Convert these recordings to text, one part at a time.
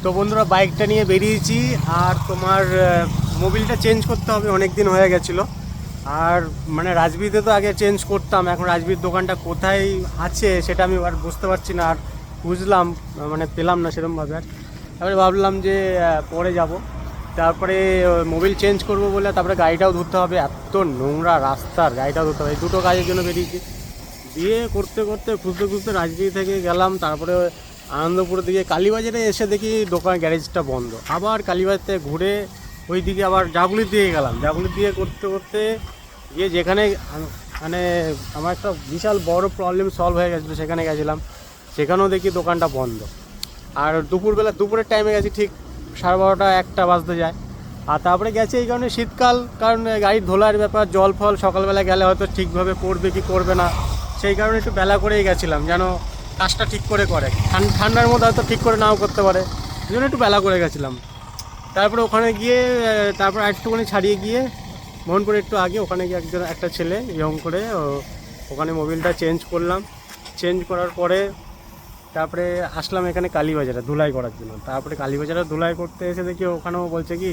তো বন্ধুরা বাইকটা নিয়ে বেরিয়েছি, আর তোমার মোবিলটা চেঞ্জ করতে হবে, অনেক দিন হয়ে গেছিলো। আর মানে রাজবীতে তো আগে চেঞ্জ করতাম, এখন রাজবীর দোকানটা কোথায় আছে সেটা আমি আর বুঝতে পারছি না, আর বুঝলাম মানে পেলাম না সেরকমভাবে। আর তারপরে ভাবলাম যে পরে যাব, তারপরে মোবিল চেঞ্জ করব বলে তারপরে গাড়িটাও ধরতে হবে, এত নোংরা রাস্তার, গাড়িটাও ধরতে হবে, এই দুটো কাজের জন্য বেরিয়েছি। দিয়ে করতে করতে খুঁজতে খুঁজতে রাজগীর থেকে গেলাম, তারপরে আনন্দপুরের দিকে কালীবাজারে এসে দেখি দোকান গ্যারেজটা বন্ধ। আবার কালীবাজার থেকে ঘুরে ওই দিকে আবার জাগুলির দিকে গেলাম, জাগুলির দিকে করতে করতে গিয়ে যেখানে মানে আমার একটা বিশাল বড় প্রবলেম সলভ হয়ে গেছিলো সেখানে গেছিলাম, সেখানেও দেখি দোকানটা বন্ধ। আর দুপুরের টাইমে গেছি, ঠিক 12:30 1টা বাজতে যায়। আর তারপরে গেছে এই কারণে শীতকাল, কারণ গাড়ির ধোলার ব্যাপার, জল ফল সকালবেলা গেলে হয়তো ঠিকভাবে পড়বে কি করবে না, সেই কারণে একটু বেলা করেই গেছিলাম, যেন কাজটা ঠিক করে ঠান্ডার মধ্যে হয়তো ঠিক করে নাও করতে পারে, এই জন্য একটু বেলা করে গেছিলাম। তারপরে ওখানে গিয়ে তারপর একটুখানি ছাড়িয়ে গিয়ে মোহনপুরে একটু আগে ওখানে গিয়ে একটা ছেলে ইয়ং করে ওখানে মোবিলটা চেঞ্জ করলাম। চেঞ্জ করার পরে তারপরে আসলাম এখানে কালীবাজারে ধুলাই করার জন্য। তারপরে কালীবাজারে ধুলাই করতে এসে দেখি ওখানেও বলছে কি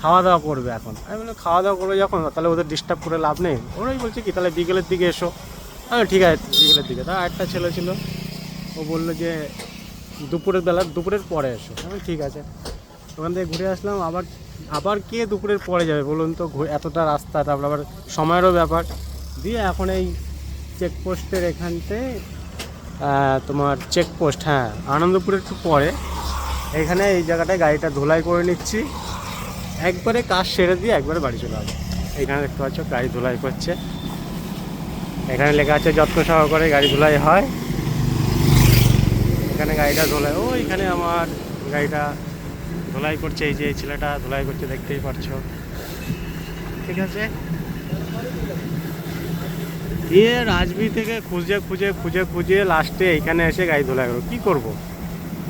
খাওয়া দাওয়া করবে এখন। আমি বললাম খাওয়া দাওয়া করবে যখন তাহলে ওদের ডিস্টার্ব করে লাভ নেই, ওরাই বলছে কি তাহলে বিকেলের দিকে এসো। হ্যাঁ ঠিক আছে বিকেলের দিকে। তা একটা ছেলে ছিল, ও বললো যে দুপুরের পরে এসো। আমি ঠিক আছে, ওখান থেকে ঘুরে আসলাম। আবার কে দুপুরের পরে যাবে বলুন তো, এতটা রাস্তা, তারপর আবার সময়েরও ব্যাপার। দিয়ে এখন এই চেকপোস্টের এখানতে তোমার চেকপোস্ট, হ্যাঁ আনন্দপুরের একটু পরে এখানে এই জায়গাটায় গাড়িটা ধুলাই করে নিচ্ছি, একবারে কাজ সেরে দিয়ে একবারে বাড়ি চলে যাবো। এইখানে দেখতে পাচ্ছ গাড়ি ধুলাই করছে, এখানে লেখা আছে যত্ন সহকারে গাড়ি ধুলাই হয়। এখানে গাড়িটা ধুলাই, ও এখানে আমার গাড়িটা ধুলাই করছে, এই যে এই ছেলেটা ধুলাই করছে দেখতেই পাচ্ছ। ঠিক আছে, দিয়ে রাজবি থেকে খুঁজে খুঁজে খুঁজে খুঁজে লাস্টে এইখানে এসে গাড়ি ধুলাই করবো। কী করবো,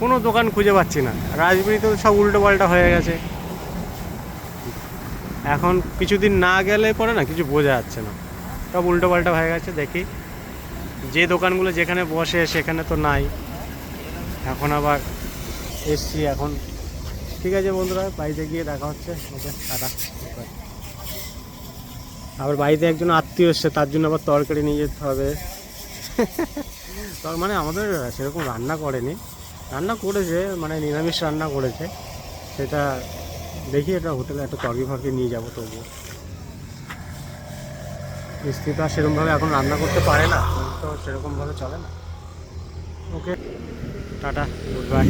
কোনো দোকান খুঁজে পাচ্ছি না, রাজবি তো সব উল্টো পাল্টা হয়ে গেছে। এখন কিছুদিন না গেলে পরে না কিছু বোঝা যাচ্ছে না, সব উল্টো পাল্টা হয়ে গেছে। দেখি যে দোকানগুলো যেখানে বসে সেখানে তো নাই, এখন আবার এসছি এখন। ঠিক আছে বন্ধুরা, বাড়িতে গিয়ে দেখা হচ্ছে, ওকে টাটা। আবার বাড়িতে একজন আত্মীয় এসছে, তার জন্য আবার তরকারি নিয়ে যেতে হবে। মানে আমাদের সেরকম রান্না করেনি, রান্না করেছে মানে নিরামিষ রান্না করেছে, সেটা দেখি এটা হোটেলে একটা তরকারি ফরকি নিয়ে যাবো। তবুও স্ত্রী তো আর সেরকমভাবে এখন রান্না করতে পারে না, তো সেরকমভাবে চলে না। ওকে টাটা, গুড বাই।